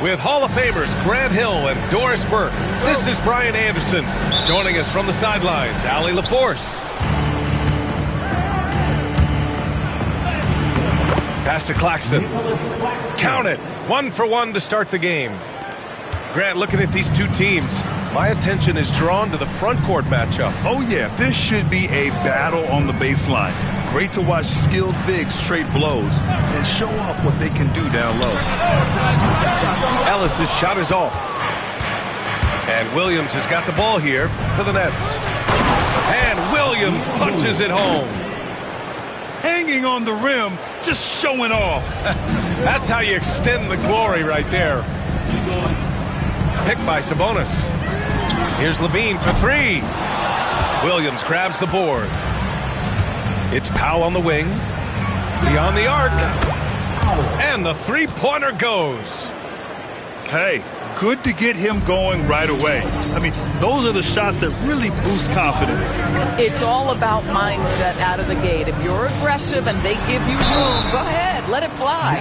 With Hall of Famers Grant Hill and Doris Burke, this is Brian Anderson. Joining us from the sidelines, Allie LaForce. Pass to Claxton. Count it. 1 for 1 to start the game. Grant, looking at these two teams, my attention is drawn to the front court matchup. Oh, yeah. This should be a battle on the baseline. Great to watch skilled bigs trade blows and show off what they can do down low. Ellis's shot is off. And Williams has got the ball here for the Nets. And Williams punches it home. Hanging on the rim, just showing off. That's how you extend the glory right there. Picked by Sabonis. Here's Levine for 3. Williams grabs the board. It's Powell on the wing. Beyond the arc. And the three-pointer goes. Hey, good to get him going right away. I mean, those are the shots that really boost confidence. It's all about mindset out of the gate. If you're aggressive and they give you room, go ahead, let it fly.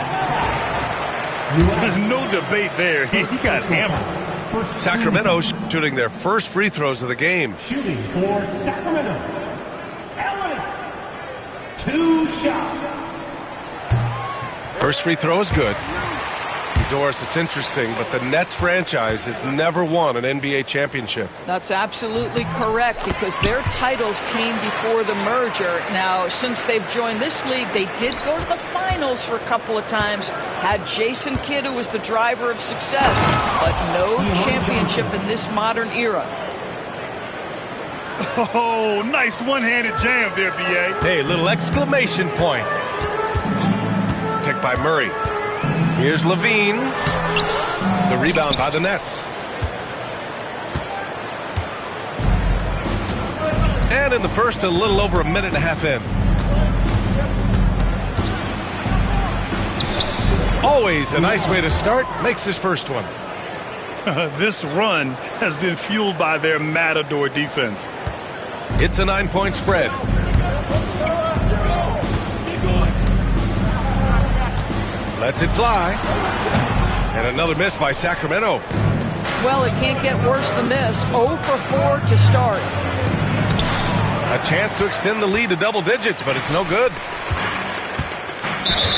There's no debate there. He got hammered. Sacramento shooting their first free throws of the game. Shooting for Sacramento, Ellis. 2 shots. First free throw is good. Doris, it's interesting, but the Nets franchise has never won an NBA championship. That's absolutely correct, because their titles came before the merger. Now, since they've joined this league, they did go to the finals for a couple of times, had Jason Kidd, who was the driver of success, but no championship in this modern era. Oh, nice one-handed jam there, B.A. Hey, little exclamation point. Picked by Murray. Here's Levine. The rebound by the Nets. And in the first, a little over a minute and a half in. Always a nice way to start. Makes his first one. This run has been fueled by their Matador defense. It's a 9-point spread. Lets it fly. And another miss by Sacramento. Well, it can't get worse than this. 0 for 4 to start. A chance to extend the lead to double digits, but it's no good.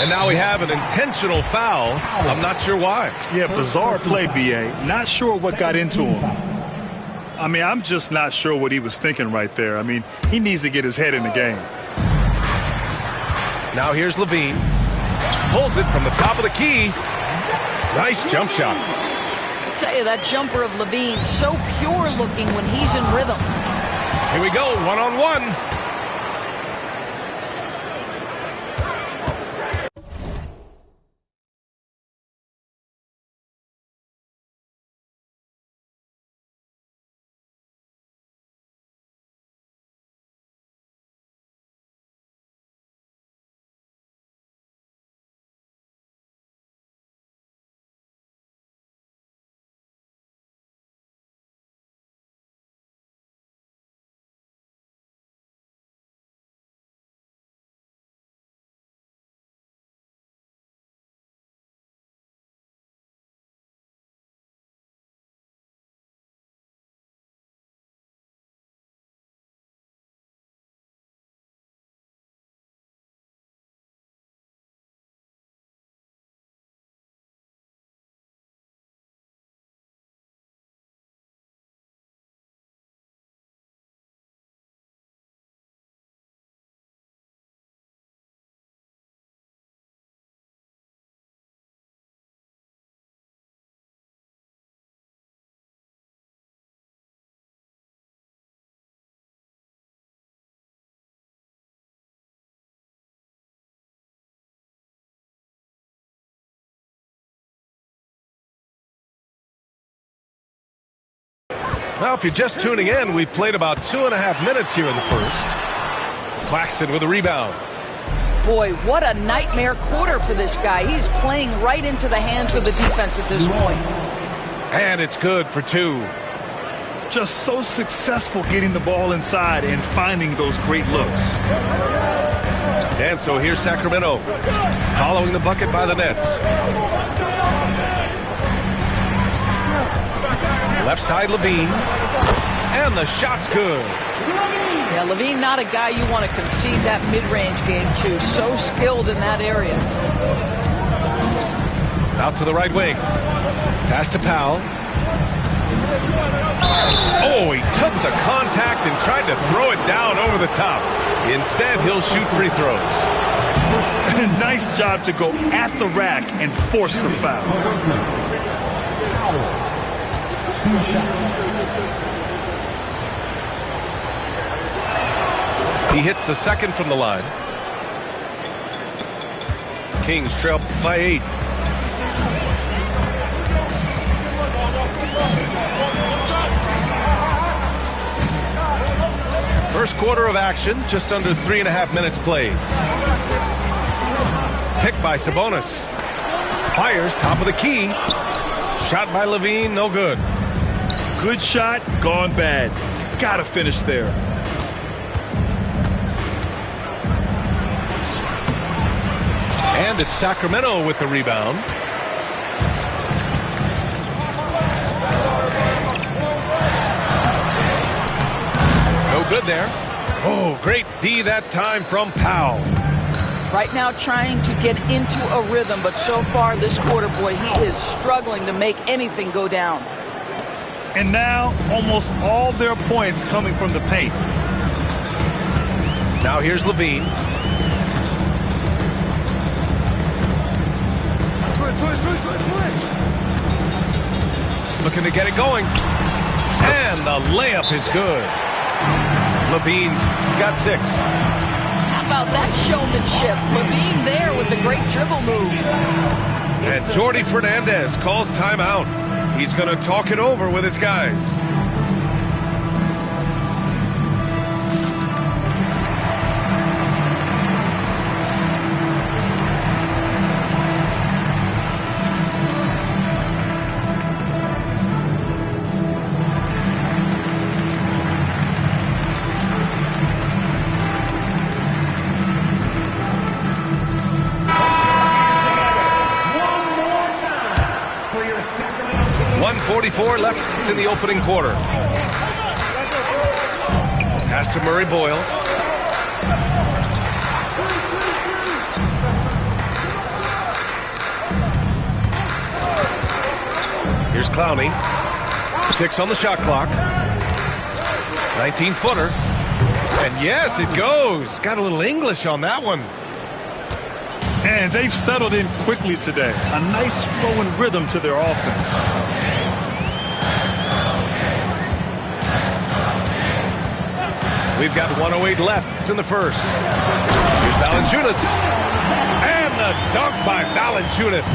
And now we have an intentional foul. I'm not sure why. Yeah, bizarre play, B.A. Not sure what got into him. I mean, I'm just not sure what he was thinking right there. I mean, he needs to get his head in the game. Now here's Levine. Pulls it from the top of the key. Nice jump shot. I tell you, that jumper of Levine, so pure looking when he's in rhythm. Here we go, one-on-one. Well, if you're just tuning in, we've played about 2.5 minutes here in the first. Claxton with a rebound. Boy, what a nightmare quarter for this guy. He's playing right into the hands of the defense at this point. And it's good for 2. Just so successful getting the ball inside and finding those great looks. And so here's Sacramento, following the bucket by the Nets. Left side, Levine. And the shot's good. Yeah, Levine, not a guy you want to concede that mid-range game to. So skilled in that area. Out to the right wing. Pass to Powell. Oh, he took the contact and tried to throw it down over the top. Instead, he'll shoot free throws. Nice job to go at the rack and force the foul. 2 shots. He hits the second from the line. Kings trail by 8. First quarter of action, just under 3.5 minutes played. Pick by Sabonis. Fires top of the key. Shot by Levine, no good. Good shot, gone bad. Gotta finish there. And it's Sacramento with the rebound. No good there. Oh, great D that time from Powell. Right now trying to get into a rhythm, but so far this quarter, boy, he is struggling to make anything go down. And now almost all their points coming from the paint. Now here's Levine. Looking to get it going. And the layup is good. Levine's got 6. How about that showmanship? Levine there with the great dribble move. And Jordi Fernandez calls timeout. He's going to talk it over with his guys. For your Sacramento 1:44 left in the opening quarter. Pass to Murray Boyles. Here's Clowney. 6 on the shot clock. 19-footer. And yes, it goes. Got a little English on that one. And they've settled in quickly today. A nice flowing rhythm to their offense. We've got 1:08 left in the first. Here's Valanciunas. And the dunk by Valanciunas.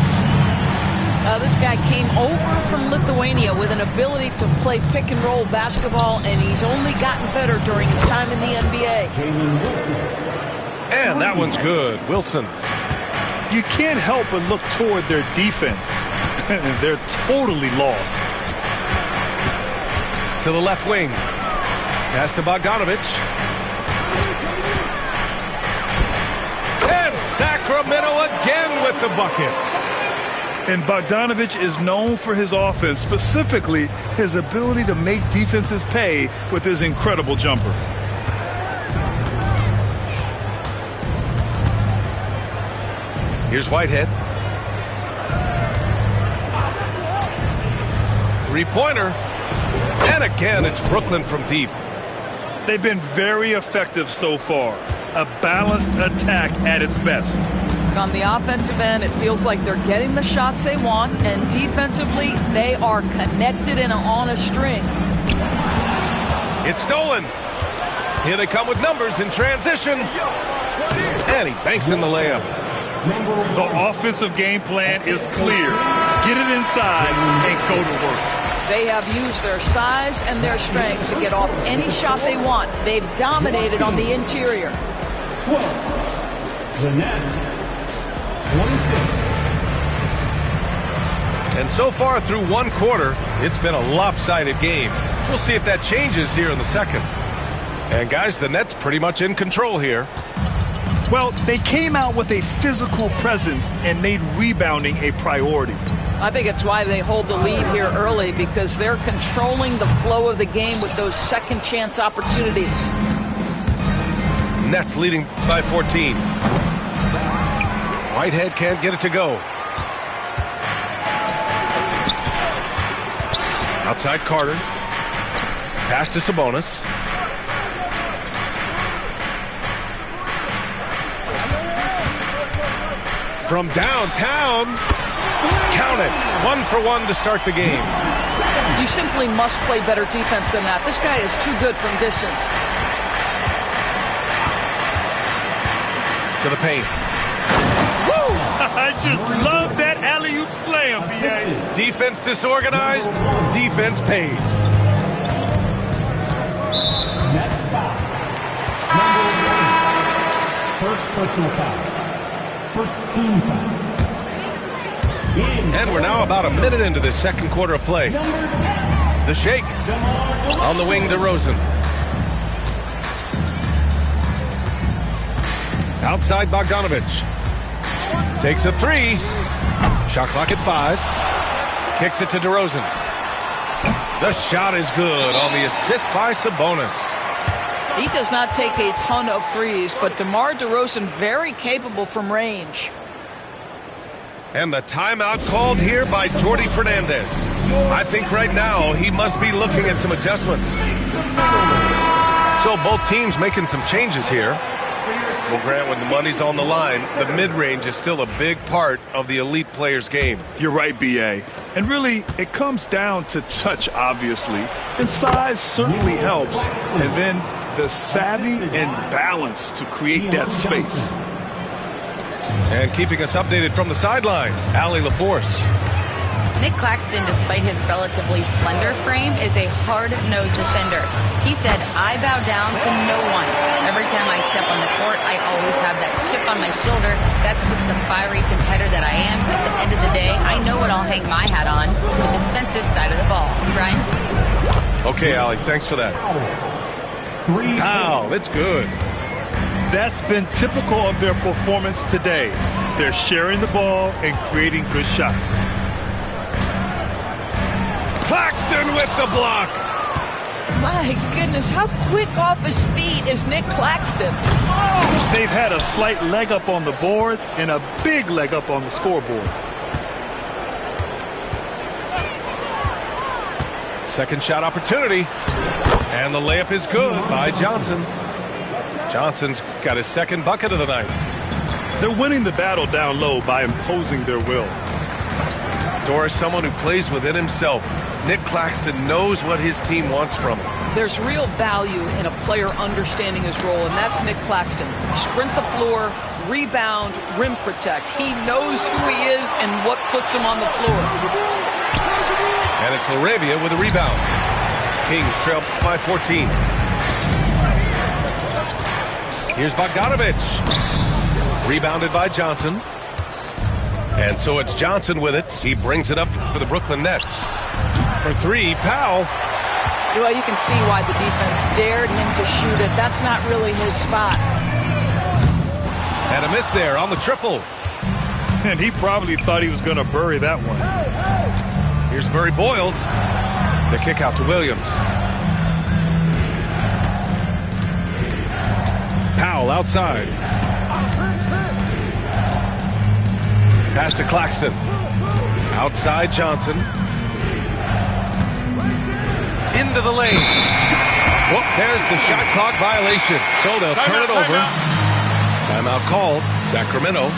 This guy came over from Lithuania with an ability to play pick-and-roll basketball, and he's only gotten better during his time in the NBA. And that one's good. Wilson. You can't help but look toward their defense. They're totally lost. To the left wing. Pass to Bogdanovich. And Sacramento again with the bucket. And Bogdanovich is known for his offense, specifically his ability to make defenses pay with his incredible jumper. Here's Whitehead. Three-pointer. And again, it's Brooklyn from deep. They've been very effective so far. A balanced attack at its best. On the offensive end, it feels like they're getting the shots they want, and defensively, they are connected and on a string. It's stolen. Here they come with numbers in transition. And he banks in the layup. The offensive game plan is clear. Get it inside and go to work. They have used their size and their strength to get off any shot they want. They've dominated on the interior. 12. The Nets. 26. And so far through one quarter, it's been a lopsided game. We'll see if that changes here in the second. And guys, the Nets pretty much in control here. Well, they came out with a physical presence and made rebounding a priority. I think it's why they hold the lead here early, because they're controlling the flow of the game with those second chance opportunities. Nets leading by 14. Whitehead can't get it to go. Outside Carter. Pass to Sabonis. From downtown. Count it. 1 for 1 to start the game. You simply must play better defense than that. This guy is too good from distance. To the paint. Woo! I just love that alley-oop slam, BA. Defense disorganized. Defense pays. Nets foul. Number 1. First personal foul. First team foul. And we're now about a minute into the second quarter of play. The shake. On the wing to Rosen. Outside Bogdanovich. Takes a 3. Shot clock at 5. Kicks it to DeRozan. The shot is good on the assist by Sabonis. He does not take a ton of threes, but DeMar DeRozan very capable from range. And the timeout called here by Jordi Fernandez. I think right now he must be looking at some adjustments. So both teams making some changes here. Well, Grant, when the money's on the line, the mid-range is still a big part of the elite player's game. You're right, BA. And really, it comes down to touch, obviously. And size certainly helps. And then the savvy and balance to create that space. And keeping us updated from the sideline, Allie LaForce. Nick Claxton, despite his relatively slender frame, is a hard-nosed defender. He said, "I bow down to no one. Every time I step on the court, I always have that chip on my shoulder. That's just the fiery competitor that I am. At the end of the day, I know what I'll hang my hat on, the defensive side of the ball." Brian? Okay, Allie, thanks for that. Wow, that's good. That's been typical of their performance today. They're sharing the ball and creating good shots. Claxton with the block. My goodness, how quick off his feet is Nick Claxton? Oh! They've had a slight leg up on the boards and a big leg up on the scoreboard. Second shot opportunity. And the layup is good by Johnson. Johnson's got his second bucket of the night. They're winning the battle down low by imposing their will. Doris, someone who plays within himself. Nick Claxton knows what his team wants from him. There's real value in a player understanding his role, and that's Nick Claxton. Sprint the floor, rebound, rim protect. He knows who he is and what puts him on the floor. And it's LaRavia with a rebound. Kings trail by 14. Here's Bogdanovich. Rebounded by Johnson. And so it's Johnson with it. He brings it up for the Brooklyn Nets. For 3, Powell. Well, you can see why the defense dared him to shoot it. That's not really his spot. And a miss there on the triple. And he probably thought he was going to bury that one. Here's Murray Boyles. The kick out to Williams. Powell outside. Pass to Claxton. Outside Johnson. Into the lane. Well, there's the shot clock violation. So they'll turn it over. Timeout called. Sacramento.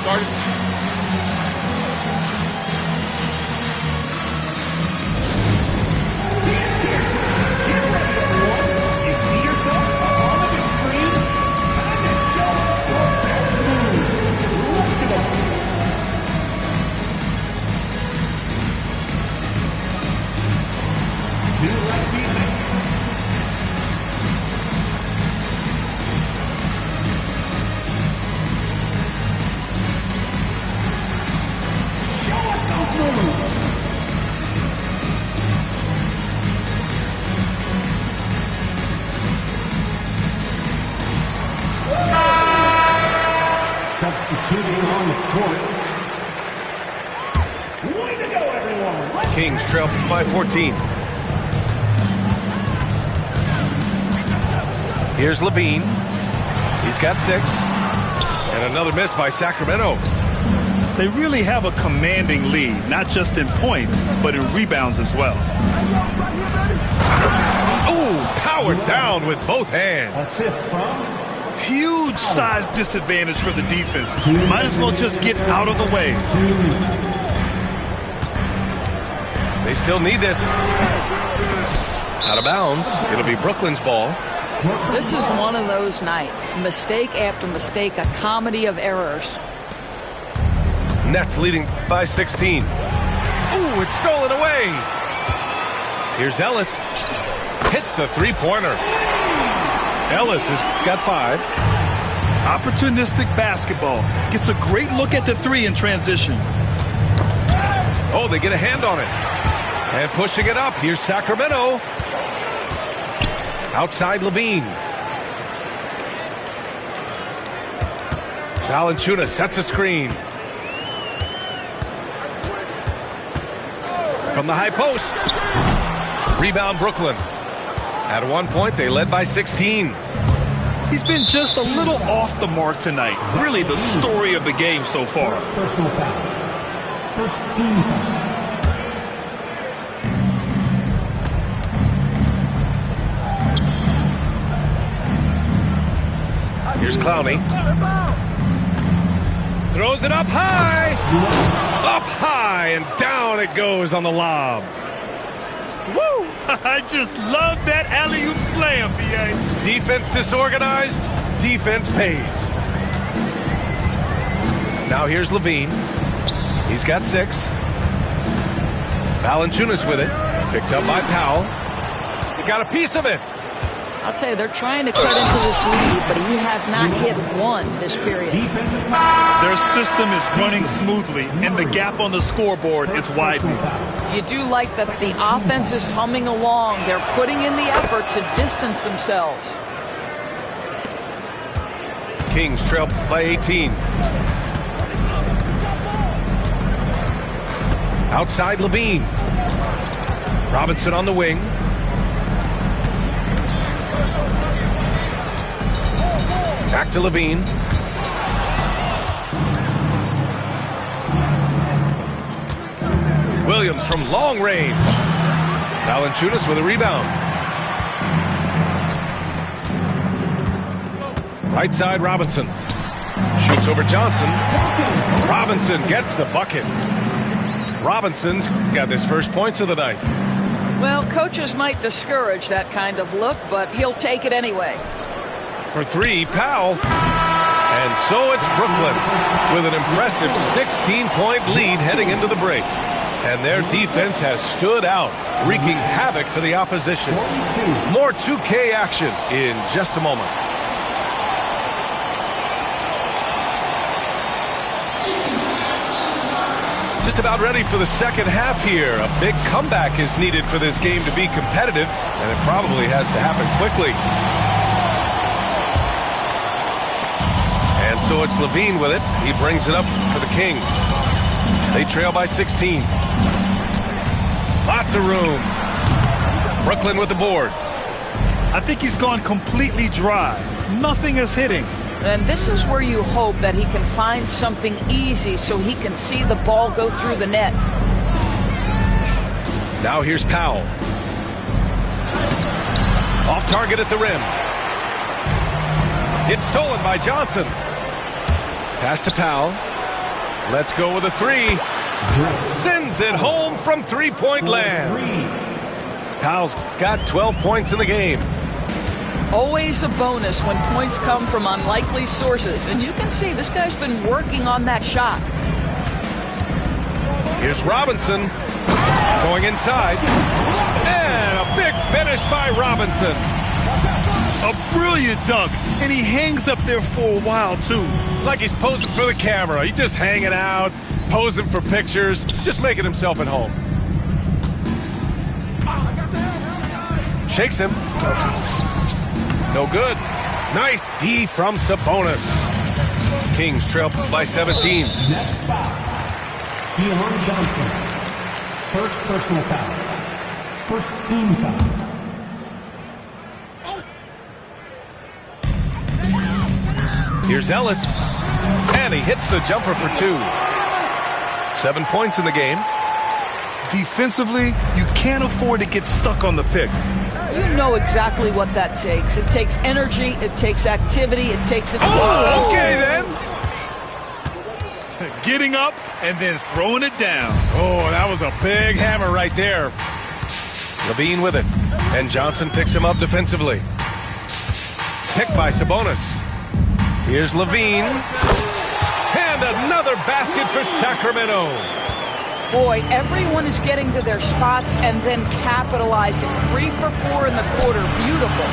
Substituting on the court. Way to go, everyone. Kings trail by 14. Here's Levine. He's got 6. And another miss by Sacramento. They really have a commanding lead, not just in points, but in rebounds as well. Ooh, powered down with both hands. Assist from Huge size disadvantage for the defense. Might as well just get out of the way. They still need this. Out of bounds. It'll be Brooklyn's ball. This is one of those nights. Mistake after mistake, a comedy of errors. Nets leading by 16. Ooh, it's stolen away. Here's Ellis. Hits a three-pointer. Ellis has got 5. Opportunistic basketball. Gets a great look at the 3 in transition. Oh, they get a hand on it. And pushing it up. Here's Sacramento. Outside Levine. Valanciunas sets a screen. From the high post. Rebound Brooklyn. At one point, they led by 16. He's been just a little off the mark tonight. Really the story of the game so far. first personal foul. First team foul. Here's Clowney. Throws it up high. Up high, and down it goes on the lob. Woo! I just love that alley-oop slam, B.A. Defense disorganized, defense pays. Now here's Levine. He's got 6. Valanciunas with it. Picked up by Powell. He got a piece of it. I'll tell you, they're trying to cut into this lead, but he has not hit one this period. Their system is running smoothly, and the gap on the scoreboard is widening. You do like that the offense is humming along. They're putting in the effort to distance themselves. Kings trail by 18. Outside Levine. Robinson on the wing. Back to Levine. Williams from long range. Valanciunas with a rebound. Right side Robinson. Shoots over Johnson. Robinson gets the bucket. Robinson's got his first points of the night. Well, coaches might discourage that kind of look, but he'll take it anyway. For 3, Powell. And so it's Brooklyn with an impressive 16-point lead heading into the break. And their defense has stood out, wreaking havoc for the opposition. More 2K action in just a moment. Just about ready for the second half here. A big comeback is needed for this game to be competitive, and it probably has to happen quickly. And so it's Levine with it. He brings it up for the Kings. They trail by 16. Lots of room. Brooklyn with the board. I think he's gone completely dry. Nothing is hitting. And this is where you hope that he can find something easy so he can see the ball go through the net. Now here's Powell. Off target at the rim. It's stolen by Johnson. Pass to Powell. Let's go with a 3. Sends it home from three-point land. Powell's got 12 points in the game. Always a bonus when points come from unlikely sources. And you can see this guy's been working on that shot. Here's Robinson going inside. And a big finish by Robinson. A brilliant dunk, and he hangs up there for a while, too. Like he's posing for the camera. He's just hanging out, posing for pictures, just making himself at home. Shakes him. No good. Nice D from Sabonis. Kings trail by 17. Next foul. Keon Johnson. First personal foul. First team foul. Here's Ellis, and he hits the jumper for 2. 7 points in the game. Defensively, you can't afford to get stuck on the pick. You know exactly what that takes. It takes energy, it takes activity, it takes... Oh, okay then. Getting up and then throwing it down. Oh, that was a big hammer right there. Levine with it, and Johnson picks him up defensively. Picked by Sabonis. Here's Levine, and another basket for Sacramento. Boy, everyone is getting to their spots and then capitalizing. 3 for 4 in the quarter. Beautiful.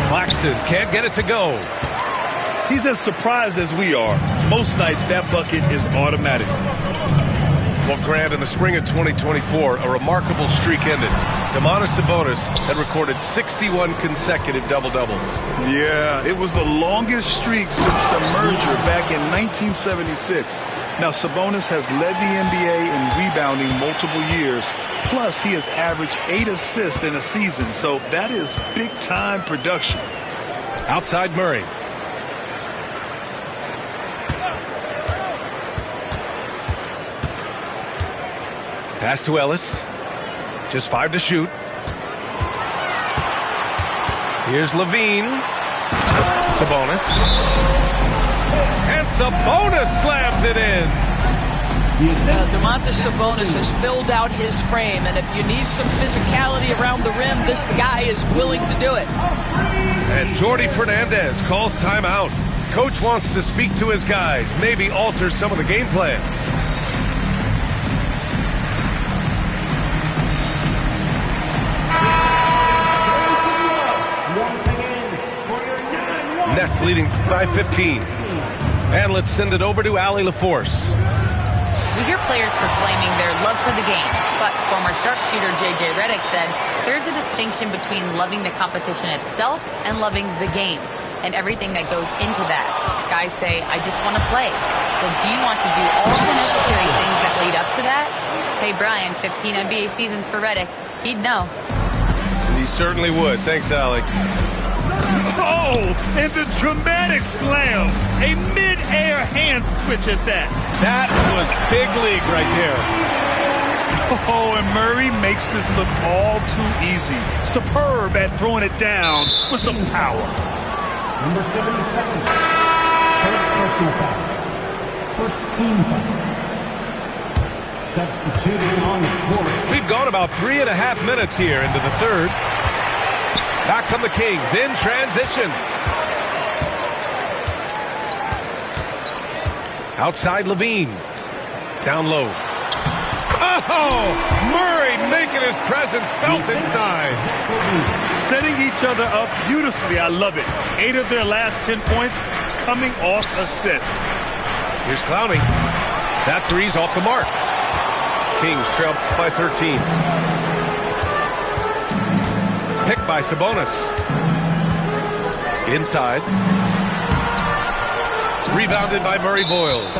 Claxton can't get it to go. He's as surprised as we are. Most nights, that bucket is automatic. Well, Grant, in the spring of 2024, a remarkable streak ended. Domantas Sabonis had recorded 61 consecutive double-doubles. Yeah, it was the longest streak since the merger back in 1976. Now, Sabonis has led the NBA in rebounding multiple years. Plus, he has averaged 8 assists in a season, so that is big-time production. Outside Murray. Pass to Ellis. Just 5 to shoot. Here's Levine. Sabonis. And Sabonis slams it in. Domantas Sabonis has filled out his frame, and if you need some physicality around the rim, this guy is willing to do it. And Jordi Fernandez calls timeout. Coach wants to speak to his guys, maybe alter some of the game plan. Nets leading by 15. And let's send it over to Allie LaForce. We hear players proclaiming their love for the game, but former sharpshooter J.J. Redick said there's a distinction between loving the competition itself and loving the game and everything that goes into that. Guys say, I just want to play. But do you want to do all of the necessary things that lead up to that? Hey, Brian, 15 NBA seasons for Redick. He'd know. He certainly would. Thanks, Allie. Oh, and the dramatic slam. A mid-air hand switch at that. That was big league right there. Oh, and Murray makes this look all too easy. Superb at throwing it down with some power. Number 77. First personal foul. First team foul. Substituting on the court. We've gone about 3.5 minutes here into the third. Back come the Kings in transition. Outside Levine. Down low. Oh! Murray making his presence felt inside. Setting each other up beautifully. I love it. 8 of their last 10 points coming off assist. Here's Clowney. That three's off the mark. Kings trail by 13. Picked by Sabonis. Inside. Rebounded by Murray Boyles.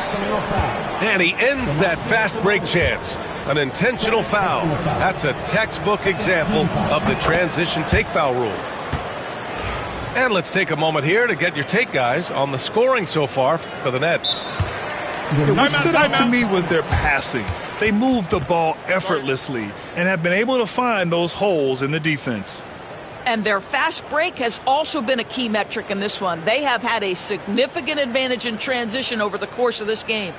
And he ends that fast break chance. An intentional foul. That's a textbook example of the transition take foul rule. And let's take a moment here to get your take, guys, on the scoring so far for the Nets. What stood out to me was their passing. They moved the ball effortlessly and have been able to find those holes in the defense. And their fast break has also been a key metric in this one. They have had a significant advantage in transition over the course of this game.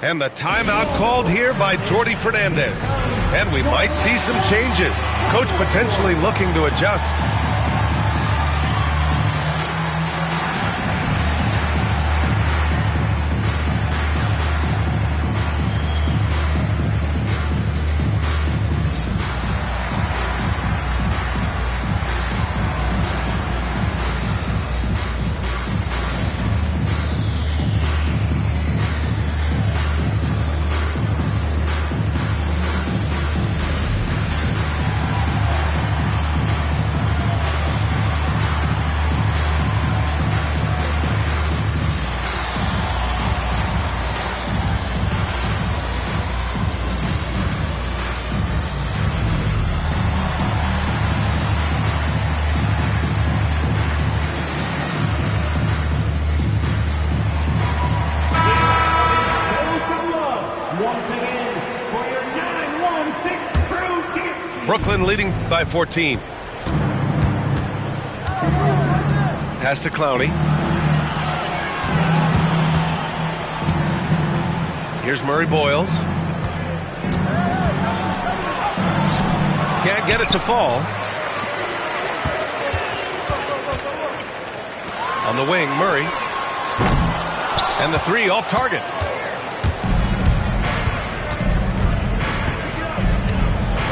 And the timeout called here by Jordi Fernandez. And we might see some changes. Coach potentially looking to adjust. Brooklyn leading by 14. Pass to Clowney. Here's Murray Boyles. Can't get it to fall. On the wing, Murray. And the three off target.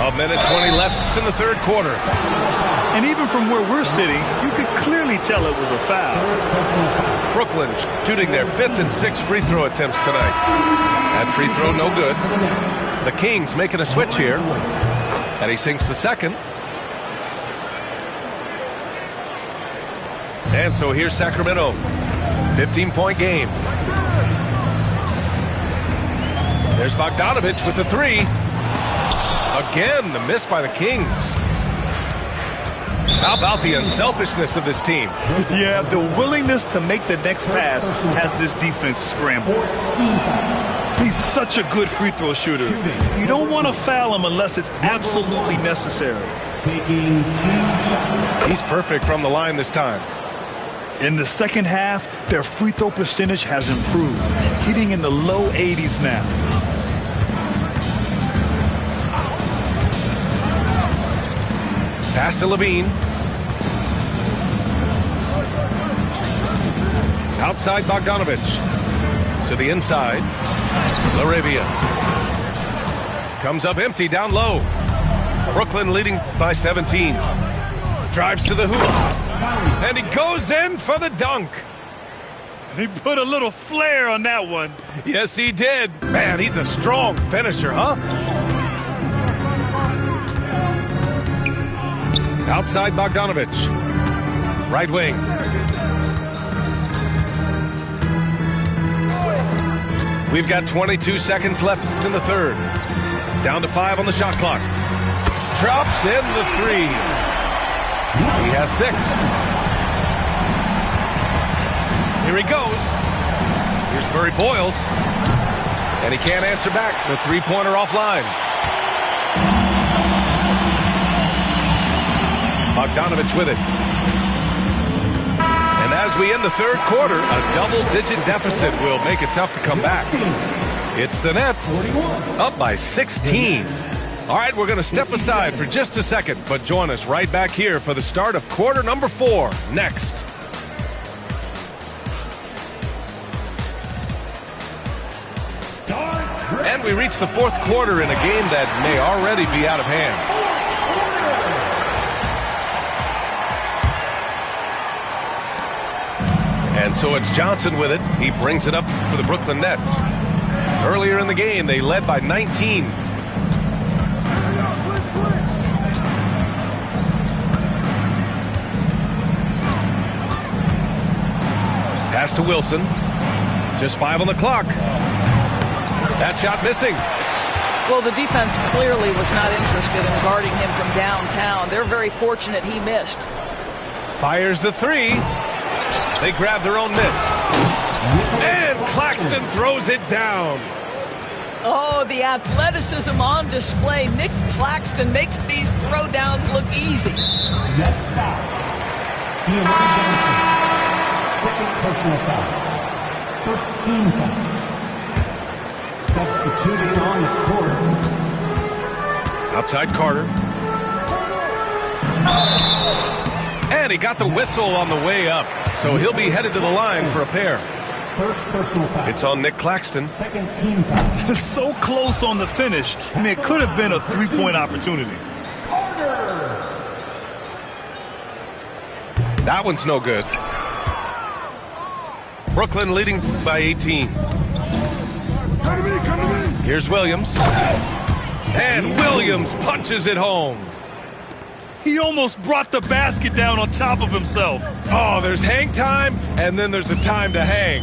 A minute 20 left in the third quarter. And even from where we're sitting, you could clearly tell it was a foul. Brooklyn shooting their 5th and 6th free throw attempts tonight. That free throw no good. The Kings making a switch here. And he sinks the second. And so here's Sacramento. 15-point game. There's Bogdanovich with the three. Again, the miss by the Kings. How about the unselfishness of this team? Yeah, the willingness to make the next pass has this defense scrambled. He's such a good free throw shooter. You don't want to foul him unless it's absolutely necessary. Taking 2 shots. He's perfect from the line this time. In the second half, their free throw percentage has improved, hitting in the low 80s now. Pass to Levine. Outside Bogdanovich. To the inside. LaRavia. Comes up empty down low. Brooklyn leading by 17. Drives to the hoop. And he goes in for the dunk. He put a little flair on that one. Yes, he did. Man, he's a strong finisher, huh? Outside Bogdanovich. Right wing. We've got 22 seconds left in the third. Down to 5 on the shot clock. Drops in the three. He has 6. Here he goes. Here's Murray Boyles. And he can't answer back. The three-pointer offline. Bogdanovich with it. And as we end the third quarter, a double-digit deficit will make it tough to come back. It's the Nets up by 16. All right, we're going to step aside for just a second, but join us right back here for the start of quarter number 4 next. And we reach the fourth quarter in a game that may already be out of hand. And so it's Johnson with it. He brings it up for the Brooklyn Nets. Earlier in the game, they led by 19. Pass to Wilson. Just 5 on the clock. That shot missing. Well, the defense clearly was not interested in guarding him from downtown. They're very fortunate he missed. Fires the three. They grab their own miss. And Claxton throws it down. Oh, the athleticism on display. Nick Claxton makes these throwdowns look easy. Nets foul. Keontae Johnson. Second personal foul. First team foul. Substituting on the court. Outside Carter. And he got the whistle on the way up. So he'll be headed to the line for a pair. First personal foul. It's on Nick Claxton. Second team foul. So close on the finish. I mean, it could have been a three-point opportunity. That one's no good. Brooklyn leading by 18. Here's Williams. And Williams punches it home. He almost brought the basket down on top of himself. Oh, there's hang time, and then there's a time to hang.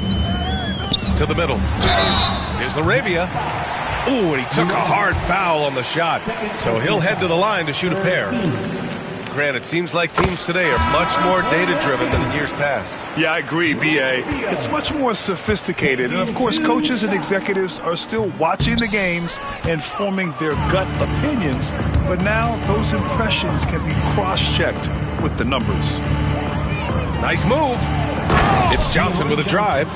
To the middle. Here's LaRavia. Ooh, and he took a hard foul on the shot. So he'll head to the line to shoot a pair. Grant, it seems like teams today are much more data-driven than in years past. Yeah, I agree, B.A. It's much more sophisticated. And, of course, coaches and executives are still watching the games and forming their gut opinions. But now those impressions can be cross-checked with the numbers. Nice move. It's Johnson with a drive.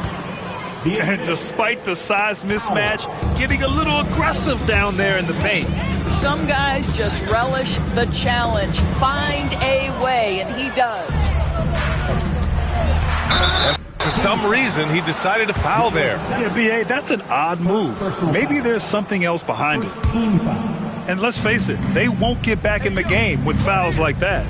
And despite the size mismatch, getting a little aggressive down there in the paint. Some guys just relish the challenge. Find a way, and he does. And for some reason, he decided to foul there. Yeah, B.A., that's an odd move. Maybe there's something else behind it. Team foul. And let's face it, they won't get back in the game with fouls like that.